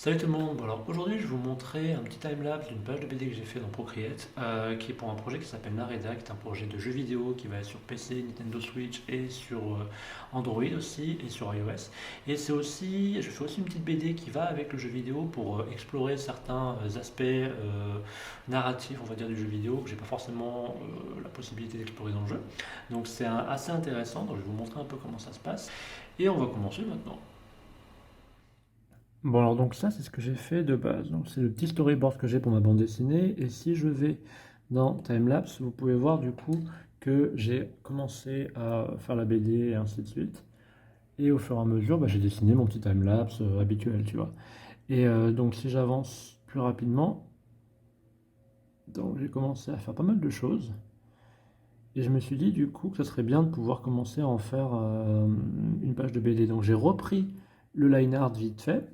Salut tout le monde. Bon, alors aujourd'hui je vais vous montrer un petit timelapse d'une page de BD que j'ai fait dans Procreate, qui est pour un projet qui s'appelle Nareda, qui est un projet de jeu vidéo qui va être sur PC, Nintendo Switch et sur Android aussi et sur iOS. Et c'est aussi, je fais aussi une petite BD qui va avec le jeu vidéo pour explorer certains aspects narratifs, on va dire, du jeu vidéo que j'ai pas forcément la possibilité d'explorer dans le jeu. Donc c'est assez intéressant. Donc je vais vous montrer un peu comment ça se passe et on va commencer maintenant. Bon alors donc ça c'est ce que j'ai fait de base. Donc c'est le petit storyboard que j'ai pour ma bande dessinée. Et si je vais dans Timelapse, vous pouvez voir du coup que j'ai commencé à faire la BD et ainsi de suite. Et au fur et à mesure, j'ai dessiné mon petit timelapse habituel, tu vois. Et donc si j'avance plus rapidement, donc j'ai commencé à faire pas mal de choses. Et je me suis dit du coup que ça serait bien de pouvoir commencer à en faire une page de BD. Donc j'ai repris le line art vite fait.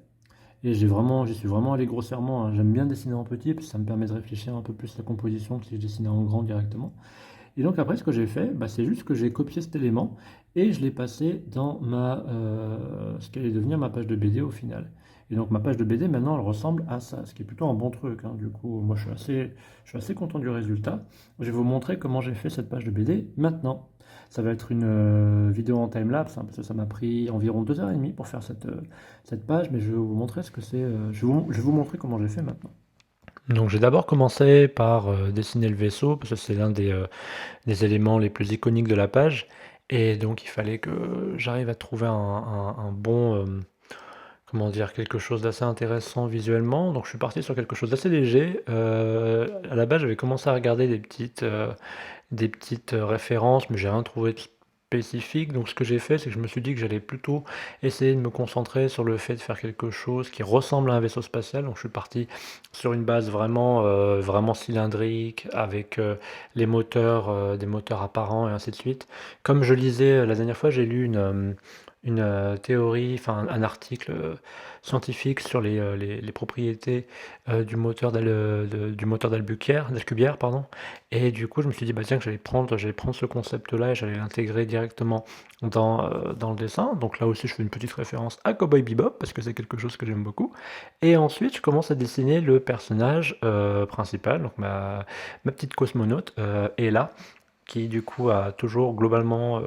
Et j'y suis vraiment allé grossièrement, hein. J'aime bien dessiner en petit, parce que ça me permet de réfléchir un peu plus la composition que si je dessinais en grand directement. Et donc après, ce que j'ai fait, c'est juste que j'ai copié cet élément et je l'ai passé dans ce qui allait devenir ma page de BD au final. Et donc ma page de BD maintenant, elle ressemble à ça, ce qui est plutôt un bon truc, hein. Du coup, moi je suis assez content du résultat. Je vais vous montrer comment j'ai fait cette page de BD maintenant. Ça va être une vidéo en timelapse, hein, parce que ça m'a pris environ 2 heures et demie pour faire cette page, mais je vais vous montrer ce que c'est. Je vais vous montrer comment j'ai fait maintenant. Donc j'ai d'abord commencé par dessiner le vaisseau, parce que c'est l'un des éléments les plus iconiques de la page. Et donc il fallait que j'arrive à trouver un bon, comment dire, quelque chose d'assez intéressant visuellement. Donc je suis parti sur quelque chose d'assez léger. À la base, j'avais commencé à regarder des petites références, mais j'ai rien trouvé de spécifique. Donc ce que j'ai fait, c'est que je me suis dit que j'allais plutôt essayer de me concentrer sur le fait de faire quelque chose qui ressemble à un vaisseau spatial. Donc je suis parti sur une base vraiment cylindrique, avec les moteurs, des moteurs apparents et ainsi de suite. Comme je lisais la dernière fois, j'ai lu une théorie, enfin un article scientifique sur les propriétés du moteur d'Alcubierre, pardon. Et du coup, je me suis dit, bah tiens, que j'allais prendre ce concept-là et j'allais l'intégrer directement dans le dessin. Donc là aussi, je fais une petite référence à Cowboy Bebop parce que c'est quelque chose que j'aime beaucoup. Et ensuite, je commence à dessiner le personnage principal, donc ma petite cosmonaute, Ella, qui du coup a toujours globalement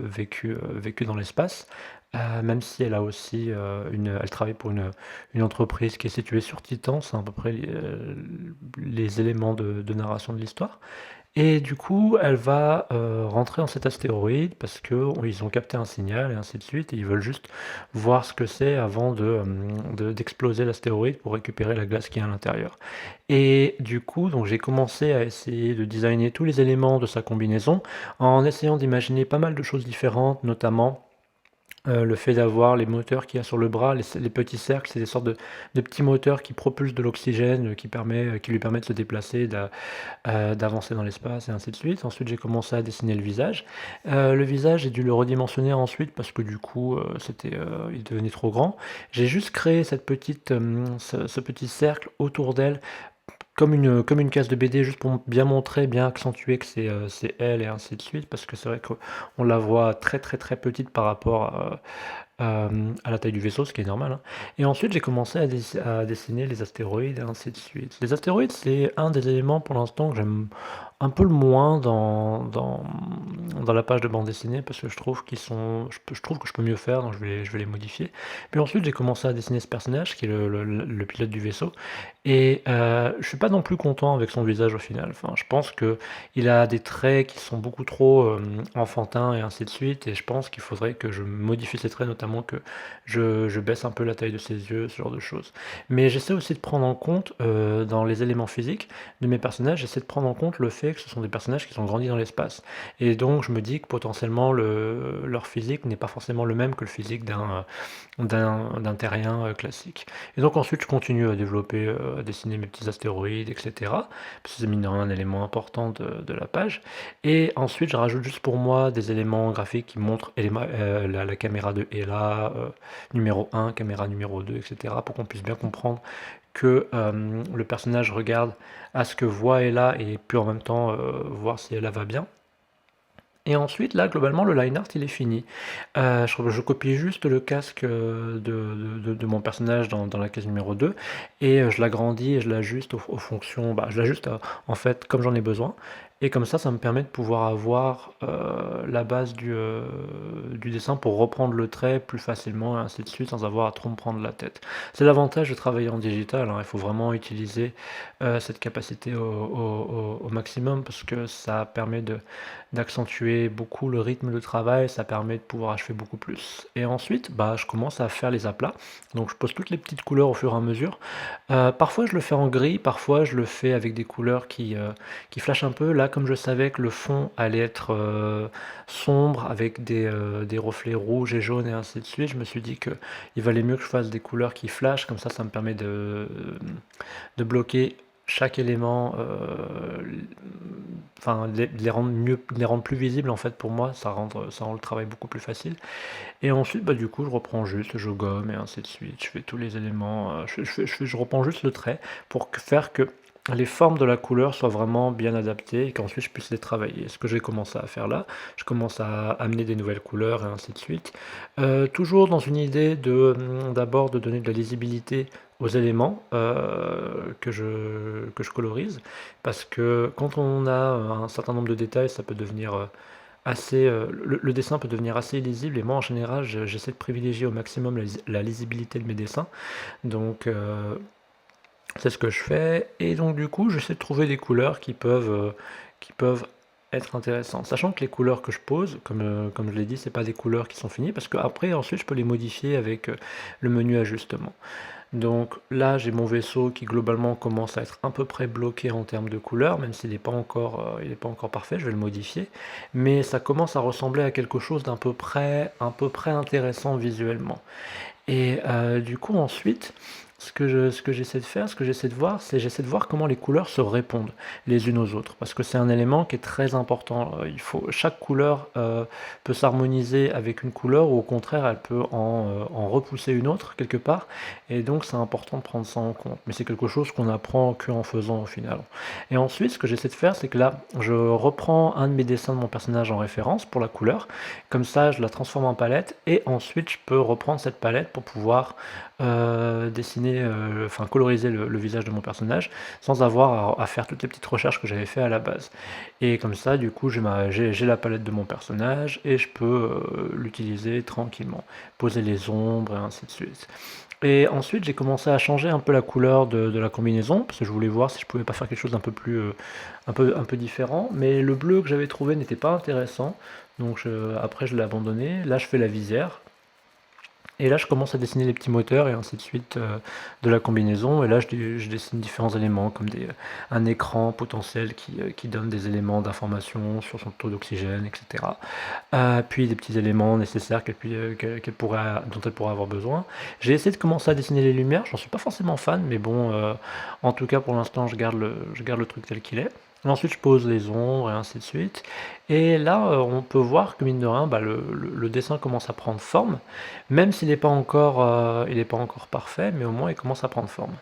vécu dans l'espace, même si elle a aussi elle travaille pour une entreprise qui est située sur Titan, c'est à peu près les éléments de narration de l'histoire. Et du coup, elle va rentrer dans cet astéroïde parce qu'ils ont capté un signal et ainsi de suite, et ils veulent juste voir ce que c'est avant d'exploser l'astéroïde pour récupérer la glace qui est à l'intérieur. Et du coup, donc j'ai commencé à essayer de designer tous les éléments de sa combinaison en essayant d'imaginer pas mal de choses différentes, notamment le fait d'avoir les moteurs qu'il y a sur le bras, les petits cercles, c'est des sortes de petits moteurs qui propulsent de l'oxygène, qui lui permettent de se déplacer, d'avancer dans l'espace et ainsi de suite. Ensuite, j'ai commencé à dessiner le visage. Le visage, j'ai dû le redimensionner ensuite parce que du coup, il devenait trop grand. J'ai juste créé ce petit cercle autour d'elle comme une case de BD, juste pour bien montrer, bien accentuer que c'est elle et ainsi de suite, parce que c'est vrai qu'on la voit très très très petite par rapport à la taille du vaisseau, ce qui est normal, hein. Et ensuite, j'ai commencé à dessiner les astéroïdes et ainsi de suite. Les astéroïdes, c'est un des éléments pour l'instant que j'aime un peu le moins dans la page de bande dessinée, parce que je trouve que je peux mieux faire, donc je vais les modifier. Puis ensuite, j'ai commencé à dessiner ce personnage, qui est le pilote du vaisseau. Et je suis pas non plus content avec son visage au final. Enfin, je pense que il a des traits qui sont beaucoup trop enfantins et ainsi de suite. Et je pense qu'il faudrait que je modifie ces traits, notamment que je baisse un peu la taille de ses yeux, ce genre de choses. Mais j'essaie aussi de prendre en compte, dans les éléments physiques de mes personnages, j'essaie de prendre en compte le fait que ce sont des personnages qui sont grandis dans l'espace. Et donc je me dis que potentiellement leur physique n'est pas forcément le même que le physique d'un terrien classique. Et donc ensuite je continue à développer, à dessiner mes petits astéroïdes, etc. Parce que c'est mine de rien un élément important de la page. Et ensuite je rajoute juste pour moi des éléments graphiques qui montrent la caméra de Ella, numéro 1, caméra numéro 2, etc. pour qu'on puisse bien comprendre que le personnage regarde à ce que voit Ella et puis en même temps voir si Ella va bien. Et ensuite, là, globalement, le line art, il est fini. Je copie juste le casque, de mon personnage dans la case numéro 2 et je l'agrandis et je l'ajuste aux fonctions, bah, je l'ajuste, en fait, comme j'en ai besoin et comme ça me permet de pouvoir avoir, la base du dessin pour reprendre le trait plus facilement et ainsi de suite, sans avoir à trop me prendre la tête. C'est l'avantage de travailler en digital, hein, il faut vraiment utiliser, cette capacité au maximum parce que ça permet d'accentuer beaucoup le rythme de travail, ça permet de pouvoir achever beaucoup plus. Et ensuite, bah, je commence à faire les aplats. Donc je pose toutes les petites couleurs au fur et à mesure. Parfois je le fais en gris, parfois je le fais avec des couleurs qui flashent un peu. Là, comme je savais que le fond allait être sombre avec des reflets rouges et jaunes et ainsi de suite, je me suis dit que il valait mieux que je fasse des couleurs qui flashent, comme ça me permet de bloquer chaque élément, enfin de les rendre mieux, de les rendre plus visibles en fait pour moi, ça rend le travail beaucoup plus facile. Et ensuite, bah, du coup, je reprends juste, je gomme et ainsi de suite. Je fais tous les éléments, je reprends juste le trait pour faire que les formes de la couleur soient vraiment bien adaptées et qu'ensuite je puisse les travailler. Ce que j'ai commencé à faire là, je commence à amener des nouvelles couleurs et ainsi de suite. Toujours dans une idée d'abord de donner de la lisibilité aux éléments que je colorise, parce que quand on a un certain nombre de détails, ça peut devenir assez, le dessin peut devenir assez illisible et moi en général j'essaie de privilégier au maximum la lisibilité de mes dessins. Donc c'est ce que je fais et donc du coup j'essaie de trouver des couleurs qui peuvent être intéressantes. Sachant que les couleurs que je pose, comme je l'ai dit, c'est pas des couleurs qui sont finies parce qu'après ensuite je peux les modifier avec le menu ajustement. Donc là, j'ai mon vaisseau qui globalement commence à être à peu près bloqué en termes de couleur, même s'il n'est pas encore, il est pas encore parfait, je vais le modifier. Mais ça commence à ressembler à quelque chose un peu près intéressant visuellement. Et du coup, ensuite, ce que j'essaie de faire, ce que j'essaie de voir, c'est j'essaie de voir comment les couleurs se répondent les unes aux autres. Parce que c'est un élément qui est très important. Chaque couleur peut s'harmoniser avec une couleur ou au contraire, elle peut en repousser une autre quelque part. Et donc, c'est important de prendre ça en compte. Mais c'est quelque chose qu'on apprend qu'en faisant au final. Et ensuite, ce que j'essaie de faire, c'est que là, je reprends un de mes dessins de mon personnage en référence pour la couleur. Comme ça, je la transforme en palette et ensuite je peux reprendre cette palette pour pouvoir dessiner, enfin coloriser le visage de mon personnage sans avoir à faire toutes les petites recherches que j'avais fait à la base. Et comme ça, du coup, j'ai la palette de mon personnage et je peux l'utiliser tranquillement, poser les ombres et ainsi de suite. Et ensuite, j'ai commencé à changer un peu la couleur de la combinaison, parce que je voulais voir si je pouvais pas faire quelque chose d'un peu plus, un peu différent. Mais le bleu que j'avais trouvé n'était pas intéressant, donc après je l'ai abandonné. Là, je fais la visière. Et là, je commence à dessiner les petits moteurs et ainsi de suite de la combinaison. Et là, je dessine différents éléments comme un écran potentiel qui donne des éléments d'information sur son taux d'oxygène, etc. Puis des petits éléments nécessaires dont elle pourrait avoir besoin. J'ai essayé de commencer à dessiner les lumières. J'en suis pas forcément fan, mais bon, en tout cas pour l'instant, je garde le truc tel qu'il est. Et ensuite, je pose les ombres et ainsi de suite. Et là, on peut voir que mine de rien, bah, le dessin commence à prendre forme, même s'il n'est pas encore, il est pas encore parfait, mais au moins il commence à prendre forme.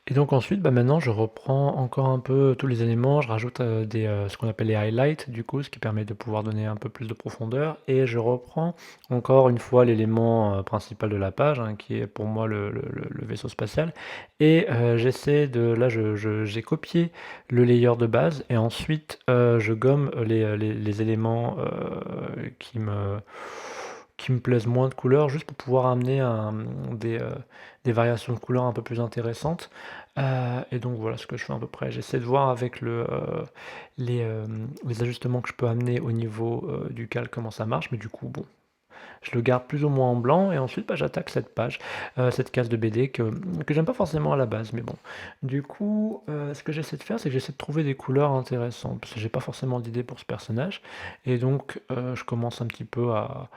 Et donc ensuite, bah maintenant, je reprends encore un peu tous les éléments, je rajoute ce qu'on appelle les highlights, du coup, ce qui permet de pouvoir donner un peu plus de profondeur, et je reprends encore une fois l'élément principal de la page, hein, qui est pour moi le vaisseau spatial, et j'essaie là, j'ai copié le layer de base, et ensuite, je gomme les éléments qui me plaisent moins de couleurs, juste pour pouvoir amener des variations de couleurs un peu plus intéressantes. Et donc voilà ce que je fais à peu près. J'essaie de voir avec les ajustements que je peux amener au niveau du calque comment ça marche, mais du coup, bon, je le garde plus ou moins en blanc et ensuite bah, j'attaque cette page, cette case de BD que j'aime pas forcément à la base, mais bon. Du coup, ce que j'essaie de faire, c'est que j'essaie de trouver des couleurs intéressantes, parce que j'ai pas forcément d'idée pour ce personnage, et donc je commence un petit peu à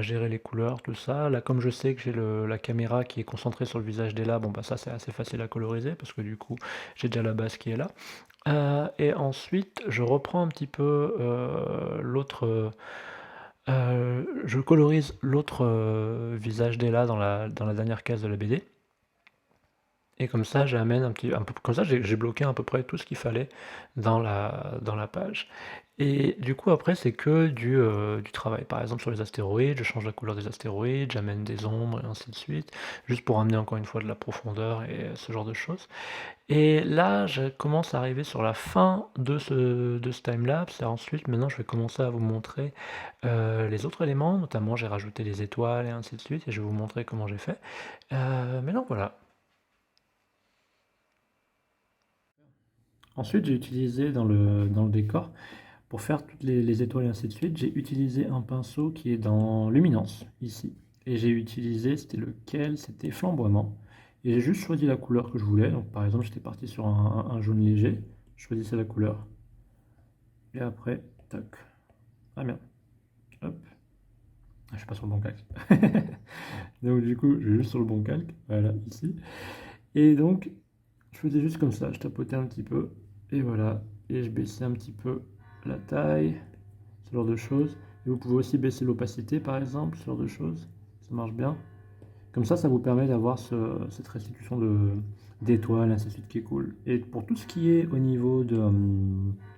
gérer les couleurs, tout ça. Là, comme je sais que j'ai la caméra qui est concentrée sur le visage d'Ella, bon bah ça c'est assez facile à coloriser parce que du coup j'ai déjà la base qui est là. Et ensuite je reprends un petit peu je colorise l'autre visage d'Ella dans la dernière case de la BD. et comme ça j'amène un peu comme ça j'ai bloqué à peu près tout ce qu'il fallait dans la page et du coup après c'est que du travail. Par exemple sur les astéroïdes, je change la couleur des astéroïdes, j'amène des ombres et ainsi de suite, juste pour amener encore une fois de la profondeur et ce genre de choses. Et là, je commence à arriver sur la fin de ce timelapse et ensuite maintenant je vais commencer à vous montrer, les autres éléments, notamment j'ai rajouté les étoiles et ainsi de suite et je vais vous montrer comment j'ai fait. Mais donc voilà. Ensuite, j'ai utilisé dans le décor, pour faire toutes les étoiles et ainsi de suite, j'ai utilisé un pinceau qui est dans Luminance, ici. Et j'ai utilisé, c'était lequel? C'était Flamboiement. Et j'ai juste choisi la couleur que je voulais. Donc par exemple, j'étais parti sur un jaune léger. Je choisissais la couleur. Et après, tac. Ah merde. Hop. Ah, je suis pas sur le bon calque. Donc du coup, je vais juste sur le bon calque. Voilà, ici. Et donc, je faisais juste comme ça. Je tapotais un petit peu. Et voilà. Et je baissais un petit peu la taille. Ce genre de choses. Et vous pouvez aussi baisser l'opacité, par exemple, ce genre de choses. Ça marche bien. Comme ça vous permet d'avoir cette restitution d'étoiles, ainsi de suite, qui est cool. Et pour tout ce qui est au niveau de...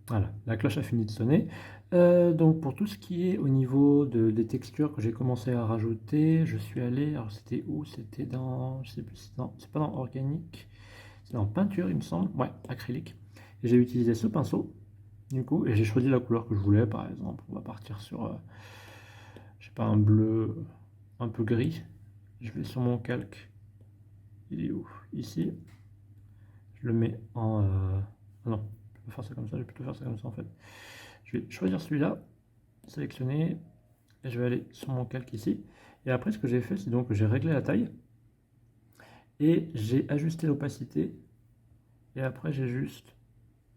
voilà, la cloche a fini de sonner. Donc pour tout ce qui est au niveau des textures que j'ai commencé à rajouter, je suis allé... Alors c'était où? C'était dans... Je sais plus, c'est pas dans organique. C'est dans peinture, il me semble. Ouais, acrylique. Et j'ai utilisé ce pinceau, du coup, et j'ai choisi la couleur que je voulais, par exemple. On va partir sur, je sais pas, un bleu un peu gris. Je vais sur mon calque. Il est où? Ici. Je le mets en... Ah non, je vais faire ça comme ça, je vais plutôt faire ça comme ça en fait. Je vais choisir celui-là, sélectionner, et je vais aller sur mon calque ici. Et après, ce que j'ai fait, c'est donc que j'ai réglé la taille, et j'ai ajusté l'opacité, et après, j'ai juste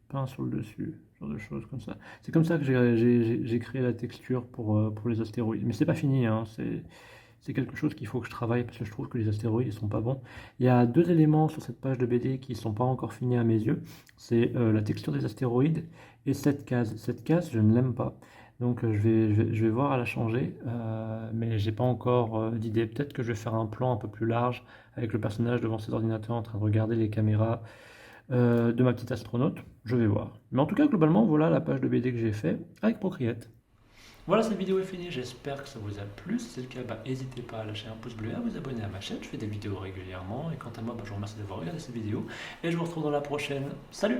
peint sur le dessus, ce genre de choses comme ça. C'est comme ça que j'ai créé la texture pour les astéroïdes. Mais c'est pas fini, hein, c'est quelque chose qu'il faut que je travaille parce que je trouve que les astéroïdes ils sont pas bons. Il y a deux éléments sur cette page de BD qui sont pas encore finis à mes yeux. C'est la texture des astéroïdes et cette case. Cette case, je ne l'aime pas. Donc je vais voir à la changer, mais j'ai pas encore d'idée. Peut-être que je vais faire un plan un peu plus large avec le personnage devant ses ordinateurs en train de regarder les caméras de ma petite astronaute. Je vais voir. Mais en tout cas, globalement, voilà la page de BD que j'ai fait avec Procreate. Voilà, cette vidéo est finie, j'espère que ça vous a plu. Si c'est le cas, n'hésitez pas à lâcher un pouce bleu et à vous abonner à ma chaîne, je fais des vidéos régulièrement. Et quant à moi, je vous remercie d'avoir regardé cette vidéo et je vous retrouve dans la prochaine. Salut!